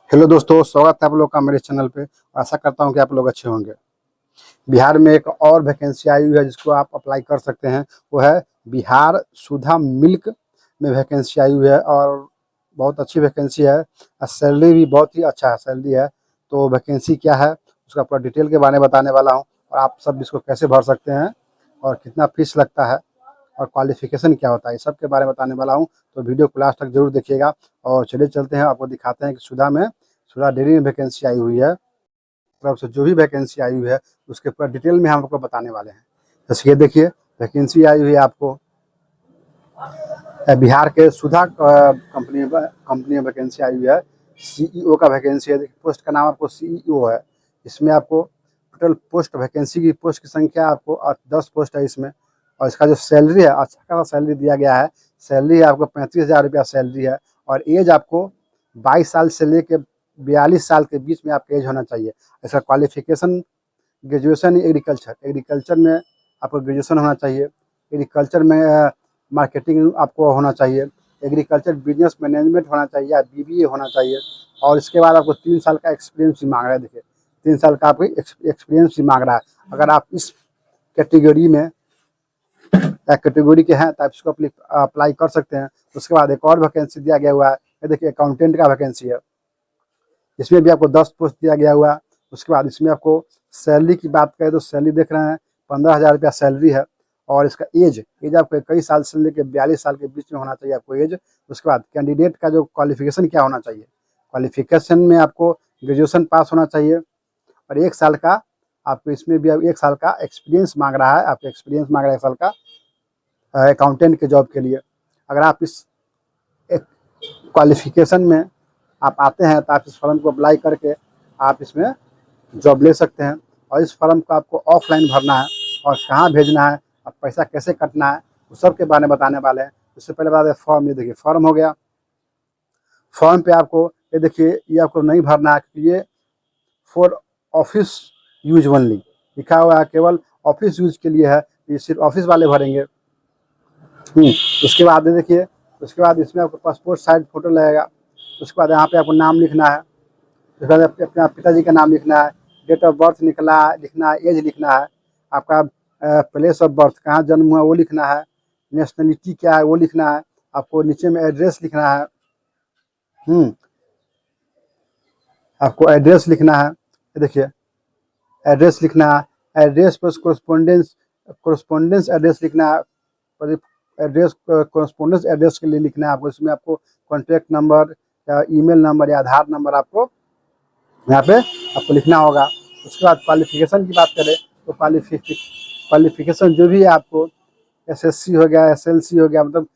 Hello दोस्तों, स्वागत है आप लोग का मेरे चैनल पे। आशा करता हूं कि आप लोग अच्छे होंगे। बिहार में एक और वैकेंसी आई हुई है जिसको आप अप्लाई कर सकते हैं। वो है बिहार सुधा मिल्क में वैकेंसी आई हुई है और बहुत अच्छी वैकेंसी है और सैलरी भी बहुत ही अच्छा है, सैलरी है। तो वैकेंसी क्या है उसका पूरा डिटेल के बारे में बताने वाला हूँ और आप सब इसको कैसे भर सकते हैं और कितना फीस लगता है और क्वालिफिकेशन क्या होता है, इस सब के बारे में बताने वाला हूँ। तो वीडियो को लास्ट तक जरूर देखिएगा। और चलिए चलते हैं, आपको दिखाते हैं कि सुधा डेयरी में वैकेंसी आई हुई है। तरफ से जो भी वैकेंसी आई हुई है उसके पूरा डिटेल में हम आपको बताने वाले हैं। जैसे ये देखिए, वैकेंसी आई हुई है आपको बिहार के सुधा कंपनी में वैकेंसी आई हुई है। सीईओ का वैकेंसी है। पोस्ट का नाम आपको सीईओ है। इसमें आपको टोटल पोस्ट वैकेंसी की पोस्ट की संख्या आपको 10 पोस्ट है इसमें। और इसका जो सैलरी है, अच्छा खासा सैलरी दिया गया है। सैलरी आपको 35,000 रुपया सैलरी है। और एज आपको 22 साल से लेकर 42 साल के बीच में आपका एज होना चाहिए। इसका क्वालिफिकेशन ग्रेजुएशन एग्रीकल्चर एग्रीकल्चर में आपको ग्रेजुएशन होना चाहिए। एग्रीकल्चर में मार्केटिंग आपको होना चाहिए। एग्रीकल्चर बिजनेस मैनेजमेंट होना चाहिए या बीबीए होना चाहिए। और इसके बाद आपको 3 साल का एक्सपीरियंस भी मांग रहा है। देखिए, 3 साल का आपको एक्सपीरियंस भी मांग रहा है। अगर आप इस कैटेगरी में कैटेगरी के हैं तो आप इसको अप्लाई कर सकते हैं। उसके बाद एक और वैकेंसी दिया गया हुआ है। ये देखिए, अकाउंटेंट का वैकेंसी है। इसमें भी आपको 10 पोस्ट दिया गया हुआ है। उसके बाद इसमें आपको सैलरी की बात करें तो सैलरी देख रहे हैं 15,000 रुपया सैलरी है। और इसका एज आपको 21 साल से लेकर 42 साल के बीच में होना चाहिए आपको एज। उसके बाद कैंडिडेट का जो क्वालिफिकेशन क्या होना चाहिए, क्वालिफिकेशन में आपको ग्रेजुएशन पास होना चाहिए। और 1 साल का आपको इसमें भी 1 साल का एक्सपीरियंस मांग रहा है। आपको एक्सपीरियंस मांग रहा है 1 साल का अकाउंटेंट के जॉब के लिए। अगर आप इस क्वालिफिकेशन में आप आते हैं तो आप इस फॉर्म को अप्लाई करके आप इसमें जॉब ले सकते हैं। और इस फॉर्म को आपको ऑफलाइन भरना है और कहाँ भेजना है और पैसा कैसे कटना है उस सब के बारे में बताने वाले हैं। उससे पहले बता दें, फॉर्म, ये देखिए फॉर्म हो गया। फॉर्म पे आपको ये देखिए, ये आपको नहीं भरना है क्योंकि ये फॉर ऑफिस यूज ओनली लिखा हुआ है, केवल ऑफिस यूज के लिए है। ये सिर्फ ऑफिस वाले भरेंगे। उसके बाद देखिए, उसके बाद इसमें आपको पासपोर्ट साइज फोटो लगेगा। उसके बाद यहाँ पे आपको नाम लिखना है। उसके बाद अपने पिताजी का नाम लिखना है। डेट ऑफ बर्थ लिखना है, एज लिखना है। आपका प्लेस ऑफ बर्थ, कहाँ जन्म हुआ वो लिखना है। नेशनलिटी क्या है वो लिखना है। आपको नीचे में एड्रेस लिखना है। आपको एड्रेस लिखना है। ये देखिए, एड्रेस लिखना है। एड्रेस पर कोरस्पोंडेंस एड्रेस लिखना है। एड्रेस कोरस्पोंडेंस एड्रेस के लिए लिखना है आपको। इसमें आपको कॉन्टैक्ट नंबर या ईमेल नंबर या आधार नंबर आपको यहाँ पे आपको लिखना होगा। उसके बाद क्वालिफिकेशन की बात करें तो क्वालिफिकेशन जो भी है आपको एसएससी हो गया, एसएलसी हो गया, मतलब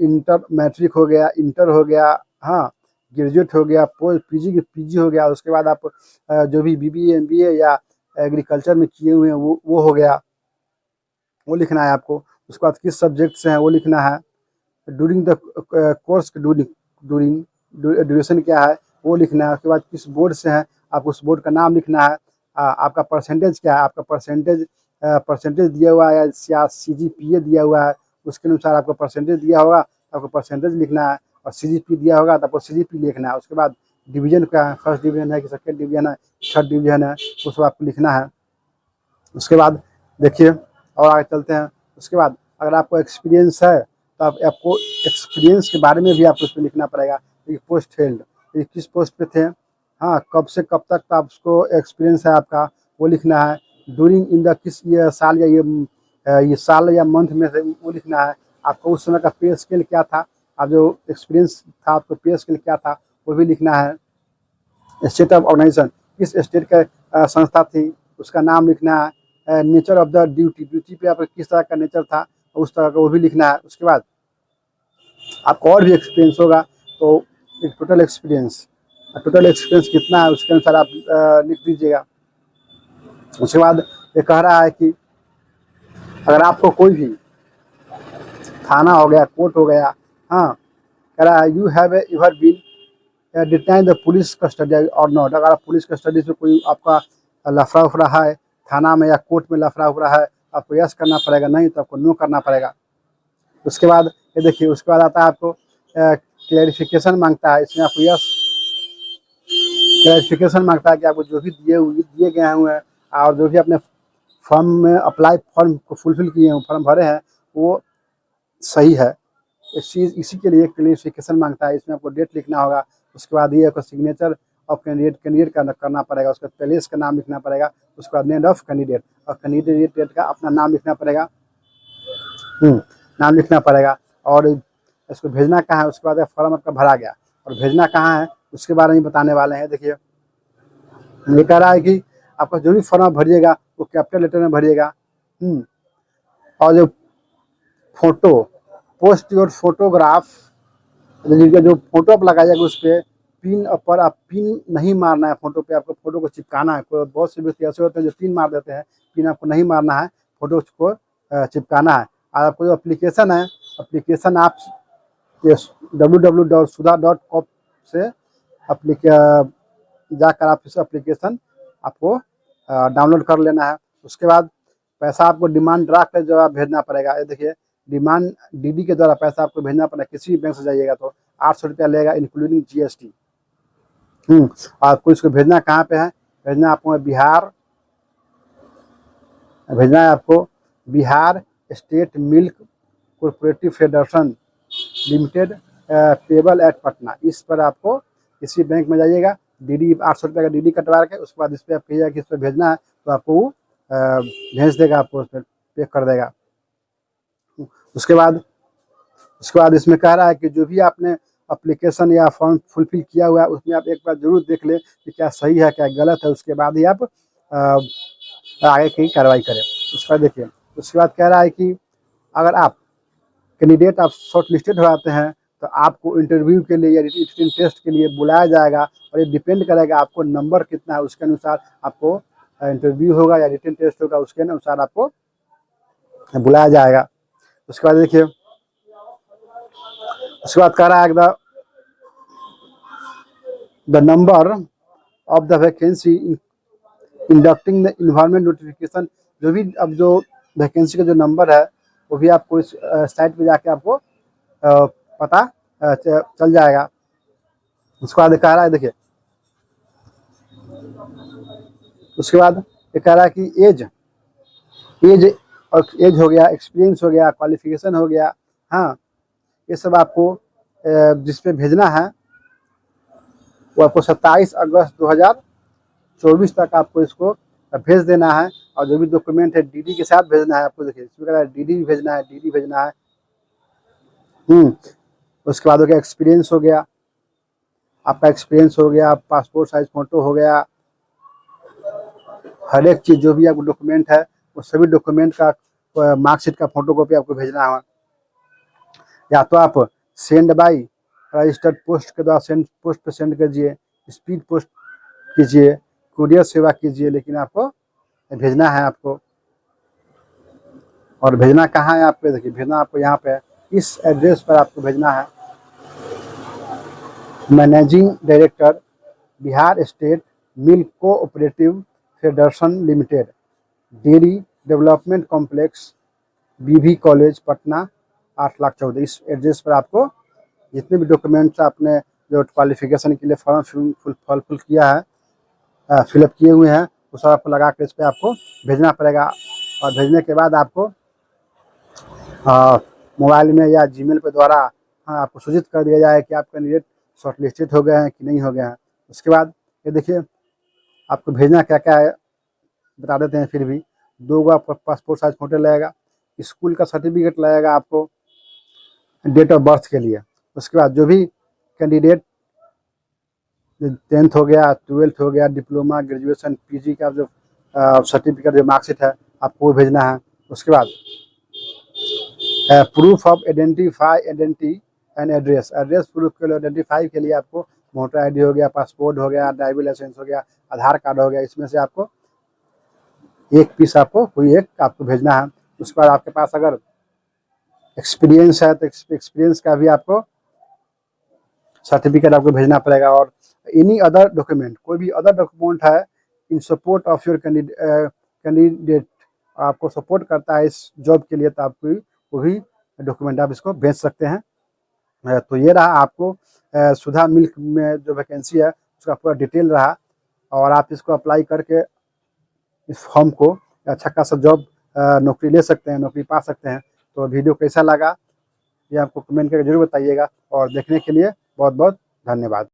इंटर मैट्रिक हो गया, इंटर हो गया, हाँ, ग्रेजुएट हो गया, पोस्ट पीजी हो गया। उसके बाद आप जो भी बीबीए एमबीए या एग्रीकल्चर में किए हुए हैं वो हो गया, वो लिखना है आपको। उसके बाद किस सब्जेक्ट से हैं वो लिखना है। During the course during duration क्या है वो लिखना है। उसके बाद किस बोर्ड से हैं आपको उस बोर्ड का नाम लिखना है। आपका परसेंटेज क्या है, आपका परसेंटेज दिया हुआ है या सीजीपीए दिया हुआ है, उसके अनुसार आपको परसेंटेज दिया होगा, आपको परसेंटेज लिखना है। और सीजीपी दिया होगा तो आपको सीजीपी लिखना है। उसके बाद डिवीजन क्या है, फर्स्ट डिवीजन है कि सेकेंड डिवीजन है, थर्ड डिवीजन है, उसको आपको लिखना है। उसके बाद देखिए, और आगे चलते हैं। उसके बाद अगर आपको एक्सपीरियंस है तो आपको एक्सपीरियंस के बारे में भी आपको उसमें लिखना पड़ेगा कि पोस्ट हेल्ड, ये किस पोस्ट पे थे, हाँ, कब से कब तक का आपको एक्सपीरियंस है आपका वो लिखना है। ड्यूरिंग इन द किस ये साल या ये साल या मंथ में से वो लिखना है। आपको उस समय का पे स्केल क्या था, आप जो एक्सपीरियंस था आपको पे स्केल क्या था वो भी लिखना है। स्टेट ऑफ ऑर्गेनाइजेशन, किस स्टेट का संस्था थी उसका नाम लिखना है। नेचर ऑफ द ड्यूटी पे आपका किस तरह का नेचर था उस तरह का वो भी लिखना है। उसके बाद आपको और भी एक्सपीरियंस होगा तो एक टोटल एक्सपीरियंस कितना है उसके अनुसार आप लिख दीजिएगा। उसके बाद ये कह रहा है कि अगर आपको कोई भी थाना हो गया, कोर्ट हो गया, हाँ, कह रहा है you have ever been detain the police custody और नॉट। अगर आप पुलिस कस्टडी से कोई आपका लफड़ा उफड़ा है, थाना में या कोर्ट में लफड़ा उफड़ा है, आपको यस करना पड़ेगा, नहीं तो आपको नो करना पड़ेगा। उसके बाद ये देखिए, उसके बाद आता है आपको क्लैरिफिकेशन मांगता है। इसमें आपको क्लैरिफिकेशन मांगता है कि आपको जो भी दिए गए हुए हैं और जो भी अपने फॉर्म में फॉर्म को फुलफिल किए हैं, फॉर्म भरे हैं, वो सही है। इसी के लिए क्लैरिफिकेशन मांगता है। इसमें आपको डेट लिखना होगा, उसके बाद ये आपको सिग्नेचर ऑफ कैंडिडेट का करना पड़ेगा, उसके बाद प्लेस का नाम लिखना पड़ेगा, उसके बाद नेम ऑफ कैंडिडेट और कैंडिडेट का अपना नाम लिखना पड़ेगा। नाम लिखना पड़ेगा और इसको भेजना कहाँ है, उसके बाद फॉर्म आपका भरा गया और भेजना कहाँ है उसके बारे में बताने वाले हैं। देखिए ये कह रहा है कि आपका जो भी फॉर्म भरिएगा वो कैपिटल लेटर में भरिएगा। और जो फोटो पोस्ट योर फोटोग्राफ, जो फोटो आप लगाइएगा उस पर पिन पर आप पिन नहीं मारना है, फोटो पे आपको फोटो को चिपकाना है। कोई बहुत से व्यक्ति ऐसे होते हैं जो पिन मार देते हैं, पिन आपको नहीं मारना है, फोटो को चिपकाना है। और आपको जो एप्लीकेशन है, एप्लीकेशन आप www.suda.com से जाकर आप इस एप्लीकेशन आपको डाउनलोड कर लेना है। उसके बाद पैसा आपको डिमांड ड्राफ्ट के द्वारा भेजना पड़ेगा। ये देखिए डिमांड डीडी के द्वारा पैसा आपको भेजना पड़ेगा। किसी भी बैंक से जाइएगा तो 800 रुपया लेगा इंक्लूडिंग जीएसटी। आपको इसको भेजना कहाँ पे है, भेजना आपको बिहार, भेजना है आपको Bihar state milk cooperative federation limited payable eight Patna. इस पर आपको किसी बैंक में जाइएगा, डीडी 800 रुपये का डीडी कटवा के उसके बाद इस पर आप कहिएगा कि इस पर भेजना है तो आपको वो भेज देगा, आपको उस पर पे कर देगा। उसके बाद इसमें कह रहा है कि जो भी आपने एप्लीकेशन या फॉर्म फुलफिल किया हुआ है उसमें आप एक बार जरूर देख लें कि क्या सही है क्या गलत है, उसके बाद ही आप आगे की कार्रवाई करें। उसके बाद देखिए उसके बाद कह रहा है कि अगर आप कैंडिडेट आप शॉर्ट लिस्टेड हो जाते हैं तो आपको इंटरव्यू के लिए या रिटन टेस्ट के लिए बुलाया जाएगा और ये डिपेंड करेगा आपको नंबर कितना है, उसके अनुसार आपको इंटरव्यू होगा या रिटन टेस्ट होगा, उसके अनुसार आपको बुलाया जाएगा। उसके बाद देखिए उसके बाद कह रहा है the number of the vacancy inducting the environment notification. जो भी अब जो वैकेंसी का जो नंबर है वो भी आपको इस साइट पे जाके आपको पता चल जाएगा। उसके बाद कह रहा है देखिए उसके बाद ये कह रहा है कि एज हो गया, एक्सपीरियंस हो गया, क्वालिफिकेशन हो गया, हाँ ये सब आपको जिस पे भेजना है वो आपको 27 अगस्त 2024 तक आपको इसको भेज देना है। और जो भी डॉक्यूमेंट है डीडी के साथ भेजना है आपको। देखिए इसमें कह रहा है डीडी भी भेजना है, डीडी भेजना है। उसके बाद हो गया एक्सपीरियंस हो गया, आपका एक्सपीरियंस हो गया, पासपोर्ट साइज फोटो हो गया, हर एक चीज़ जो भी आपको डॉक्यूमेंट है वो सभी डॉक्यूमेंट का मार्कशीट का फोटो कॉपी आपको भेजना है। या तो आप सेंड बाई रजिस्टर्ड पोस्ट के द्वारा पोस्ट पे सेंड कीजिए, स्पीड पोस्ट कीजिए, कुरियर सेवा कीजिए, लेकिन आपको भेजना है आपको। और भेजना कहाँ है आपको, देखिए भेजना आपको यहाँ पे इस एड्रेस पर आपको भेजना है। Managing director Bihar state milk cooperative federation limited, dairy development complex, बीवी कॉलेज पटना 8,14,000। इस एड्रेस पर आपको जितने भी डॉक्यूमेंट्स आपने जो क्वालिफिकेशन के लिए फॉर्म फुल किया है, फिलअप किए हुए हैं, वो सब आपको लगा के इस पर आपको भेजना पड़ेगा। और भेजने के बाद आपको मोबाइल में या जीमेल पे द्वारा आपको सूचित कर दिया जाए कि आप कैंडिडेट शॉर्ट लिस्टेड हो गए हैं कि नहीं हो गए हैं। उसके बाद ये देखिए आपको भेजना क्या क्या है बता देते हैं। फिर भी 2 आपका पासपोर्ट साइज फोटो लगेगा, स्कूल का सर्टिफिकेट लगेगा आपको डेट ऑफ बर्थ के लिए। उसके बाद जो भी कैंडिडेट 10th हो गया, 12th हो गया, डिप्लोमा, ग्रेजुएशन, पीजी का जो सर्टिफिकेट जो मार्कशीट है आपको वो भेजना है। उसके बाद proof of identity and address proof के लिए, आइडेंटिफाई के लिए आपको वोटर आईडी हो गया, पासपोर्ट हो गया, ड्राइविंग लाइसेंस हो गया, आधार कार्ड हो गया, इसमें से आपको एक पीस आपको कोई एक आपको भेजना है। उसके बाद आपके पास अगर एक्सपीरियंस है तो एक्सपीरियंस का भी आपको सर्टिफिकेट आपको भेजना पड़ेगा। और एनी अदर डॉक्यूमेंट, कोई भी अदर डॉक्यूमेंट है इन सपोर्ट ऑफ योर कैंडिडेट, आपको सपोर्ट करता है इस जॉब के लिए, तो आपको वो भी डॉक्यूमेंट आप इसको भेज सकते हैं। तो ये रहा आपको सुधा मिल्क में जो वैकेंसी है उसका पूरा डिटेल रहा और आप इसको अप्लाई करके इस फॉर्म को अच्छा खासा जॉब नौकरी ले सकते हैं, नौकरी पा सकते हैं। तो वीडियो कैसा लगा ये आपको कमेंट करके ज़रूर बताइएगा और देखने के लिए बहुत बहुत धन्यवाद।